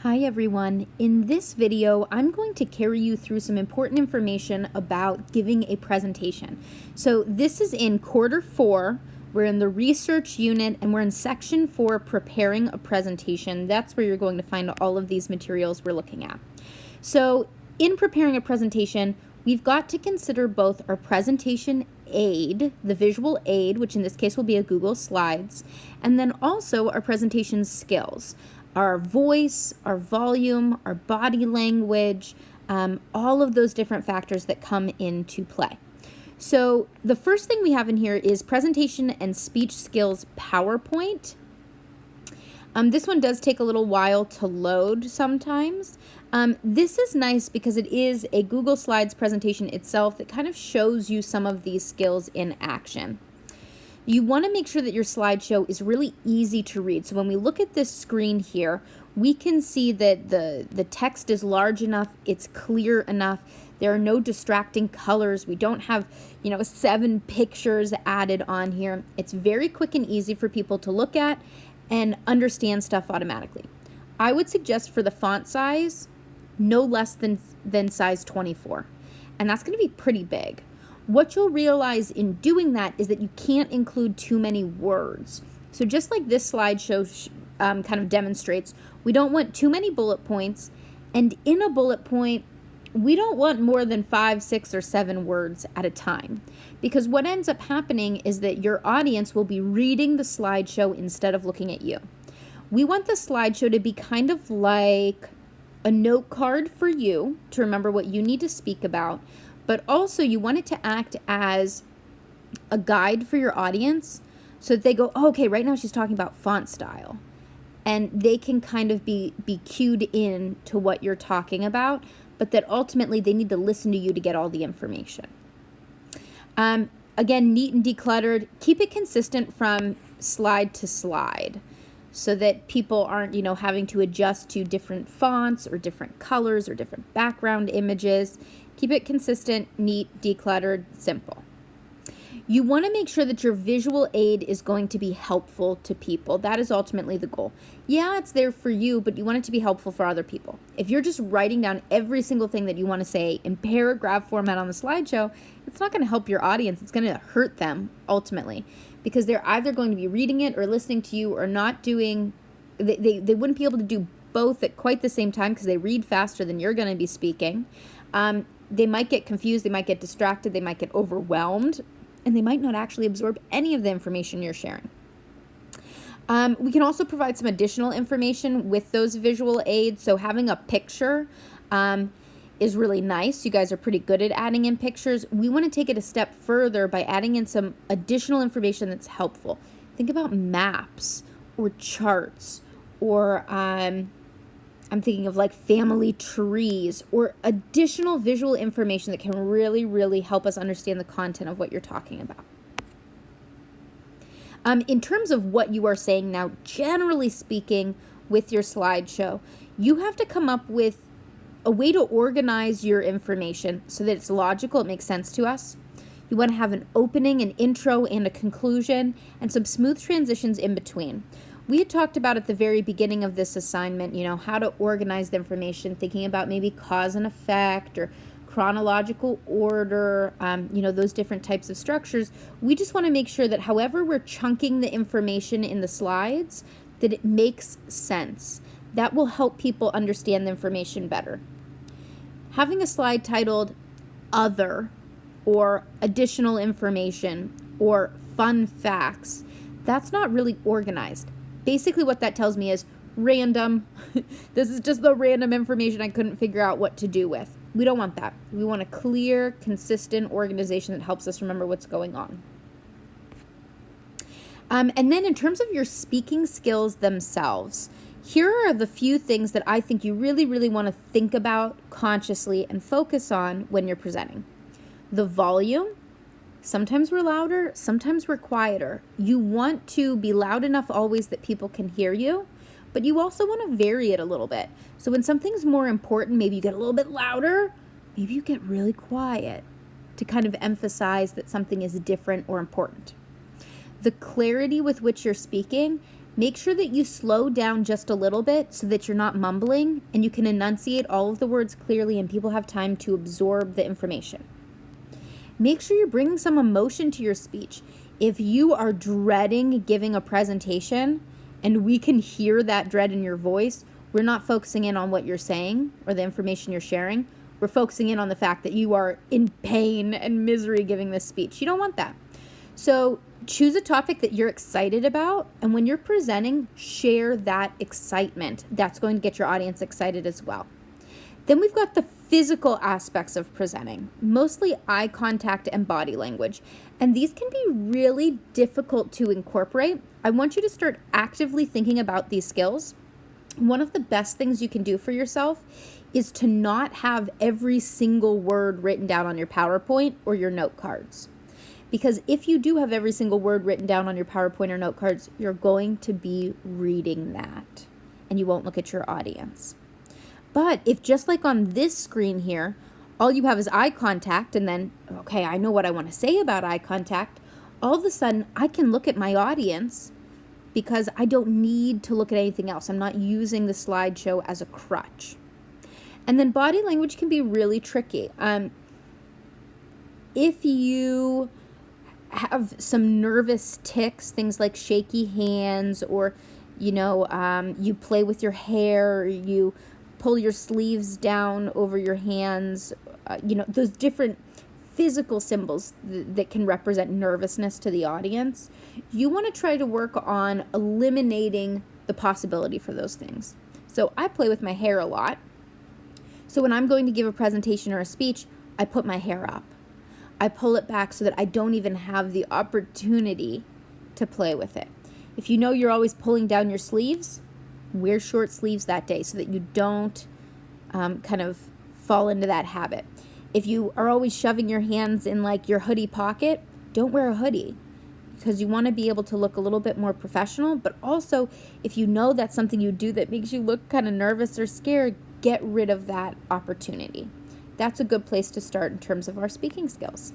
Hi everyone. In this video, I'm going to carry you through some important information about giving a presentation. So this is in quarter 4, we're in the research unit, and we're in section 4, preparing a presentation. That's where you're going to find all of these materials we're looking at. So in preparing a presentation, we've got to consider both our presentation aid, the visual aid, which in this case will be a Google Slides, and then also our presentation skills. Our voice, our volume, our body language, all of those different factors that come into play. So the first thing we have in here is presentation and speech skills PowerPoint. This one does take a little while to load sometimes. This is nice because it is a Google Slides presentation itself that kind of shows you some of these skills in action. You want to make sure that your slideshow is really easy to read. So when we look at this screen here, we can see that the text is large enough, it's clear enough, there are no distracting colors, we don't have, 7 pictures added on here. It's very quick and easy for people to look at and understand stuff automatically. I would suggest for the font size, no less than size 24, and that's going to be pretty big. What you'll realize in doing that is that you can't include too many words. So just like this slideshow kind of demonstrates, we don't want too many bullet points, and in a bullet point, we don't want more than 5, 6, or 7 words at a time, because what ends up happening is that your audience will be reading the slideshow instead of looking at you. We want the slideshow to be kind of like a note card for you to remember what you need to speak about, but also you want it to act as a guide for your audience so that they go, oh, okay, right now she's talking about font style. And they can kind of be cued in to what you're talking about, but that ultimately they need to listen to you to get all the information. Again, neat and decluttered. Keep it consistent from slide to slide so that people aren't, having to adjust to different fonts or different colors or different background images. Keep it consistent, neat, decluttered, simple. You want to make sure that your visual aid is going to be helpful to people. That is ultimately the goal. Yeah, it's there for you, but you want it to be helpful for other people. If you're just writing down every single thing that you want to say in paragraph format on the slideshow, it's not going to help your audience. It's going to hurt them ultimately, because they're either going to be reading it or listening to you or not doing, they wouldn't be able to do both at quite the same time because they read faster than you're going to be speaking. They might get confused, they might get distracted, they might get overwhelmed, and they might not actually absorb any of the information you're sharing. We can also provide some additional information with those visual aids. So having a picture is really nice. You guys are pretty good at adding in pictures. We want to take it a step further by adding in some additional information that's helpful. Think about maps or charts or I'm thinking of like family trees or additional visual information that can really, really help us understand the content of what you're talking about. In terms of what you are saying now, generally speaking, with your slideshow, you have to come up with a way to organize your information so that it's logical, it makes sense to us. You want to have an opening, an intro, and a conclusion, and some smooth transitions in between. We had talked about at the very beginning of this assignment, how to organize the information, thinking about maybe cause and effect or chronological order, those different types of structures. We just want to make sure that however we're chunking the information in the slides, that it makes sense. That will help people understand the information better. Having a slide titled Other or Additional Information or Fun Facts, that's not really organized. Basically what that tells me is random. This is just the random information I couldn't figure out what to do with. We don't want that. We want a clear, consistent organization that helps us remember what's going on. And then in terms of your speaking skills themselves, here are the few things that I think you really, really want to think about consciously and focus on when you're presenting. The volume. Sometimes we're louder, sometimes we're quieter. You want to be loud enough always that people can hear you, but you also want to vary it a little bit. So when something's more important, maybe you get a little bit louder, maybe you get really quiet to kind of emphasize that something is different or important. The clarity with which you're speaking Make sure that you slow down just a little bit so that you're not mumbling and you can enunciate all of the words clearly and people have time to absorb the information. Make sure you're bringing some emotion to your speech. If you are dreading giving a presentation and we can hear that dread in your voice, we're not focusing in on what you're saying or the information you're sharing. We're focusing in on the fact that you are in pain and misery giving this speech. You don't want that. So choose a topic that you're excited about, and when you're presenting, share that excitement. That's going to get your audience excited as well. Then we've got the physical aspects of presenting, mostly eye contact and body language. And these can be really difficult to incorporate. I want you to start actively thinking about these skills. One of the best things you can do for yourself is to not have every single word written down on your PowerPoint or your note cards. Because if you do have every single word written down on your PowerPoint or note cards, you're going to be reading that and you won't look at your audience. But if just like on this screen here, all you have is eye contact and then, okay, I know what I want to say about eye contact, all of a sudden I can look at my audience because I don't need to look at anything else. I'm not using the slideshow as a crutch. And then body language can be really tricky. If you have some nervous tics, things like shaky hands, or, you play with your hair, you pull your sleeves down over your hands, those different physical symbols that can represent nervousness to the audience, you want to try to work on eliminating the possibility for those things. So I play with my hair a lot. So when I'm going to give a presentation or a speech, I put my hair up. I pull it back so that I don't even have the opportunity to play with it. If you know you're always pulling down your sleeves, wear short sleeves that day so that you don't kind of fall into that habit. If you are always shoving your hands in like your hoodie pocket, don't wear a hoodie because you want to be able to look a little bit more professional. But also, if you know that's something you do that makes you look kind of nervous or scared, get rid of that opportunity. That's a good place to start in terms of our speaking skills.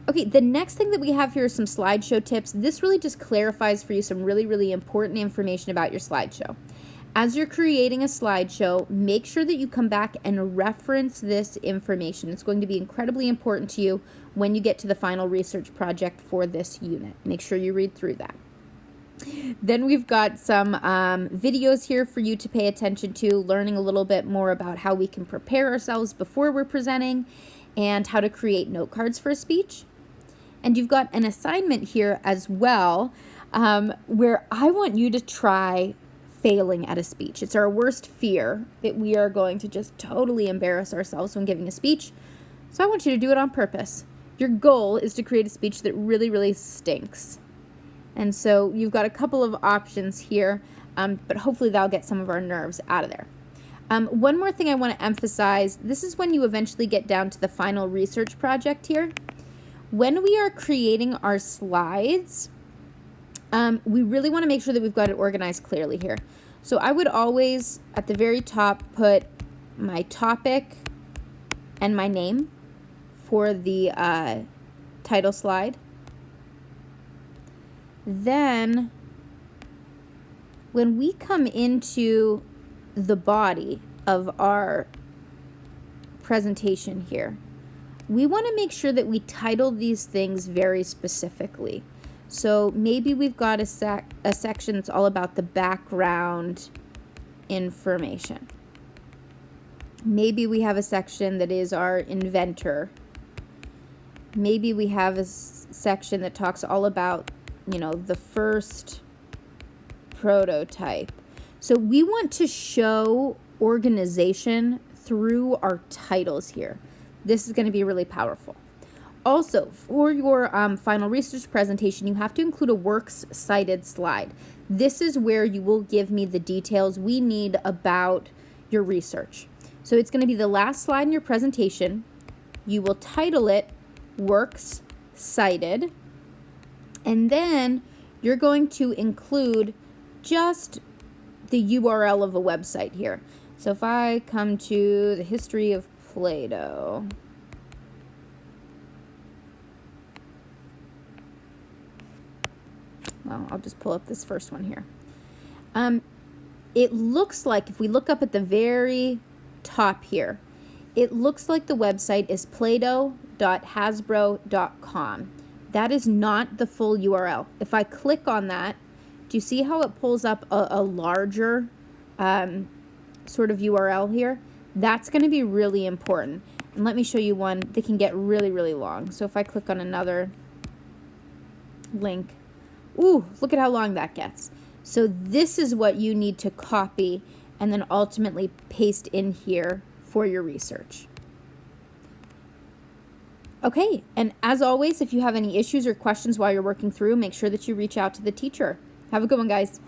Okay, the next thing that we have here is some slideshow tips. This really just clarifies for you some really, really important information about your slideshow. As you're creating a slideshow, make sure that you come back and reference this information. It's going to be incredibly important to you when you get to the final research project for this unit. Make sure you read through that. Then we've got some videos here for you to pay attention to, learning a little bit more about how we can prepare ourselves before we're presenting and how to create note cards for a speech. And you've got an assignment here as well where I want you to try failing at a speech. It's our worst fear that we are going to just totally embarrass ourselves when giving a speech. So I want you to do it on purpose. Your goal is to create a speech that really, really stinks. And so you've got a couple of options here, but hopefully that'll get some of our nerves out of there. One more thing I want to emphasize, this is when you eventually get down to the final research project here. When we are creating our slides, we really want to make sure that we've got it organized clearly here. So I would always, at the very top, put my topic and my name for the title slide. Then, when we come into the body of our presentation here, we want to make sure that we title these things very specifically. So maybe we've got a section that's all about the background information. Maybe we have a section that is our inventor. Maybe we have a section that talks all about the first prototype. So we want to show organization through our titles here. This is going to be really powerful. Also, for your final research presentation, you have to include a works cited slide. This is where you will give me the details we need about your research. So it's going to be the last slide in your presentation. You will title it Works Cited. And then you're going to include just the URL of a website here. So if I come to the history of Play-Doh, well, I'll just pull up this first one here. It looks like, if we look up at the very top here, it looks like the website is play-doh.hasbro.com. That is not the full URL. If I click on that, do you see how it pulls up a larger sort of URL here? That's going to be really important. And let me show you one that can get really, really long. So if I click on another link, ooh, look at how long that gets. So this is what you need to copy and then ultimately paste in here for your research. Okay, and as always, if you have any issues or questions while you're working through, make sure that you reach out to the teacher. Have a good one, guys.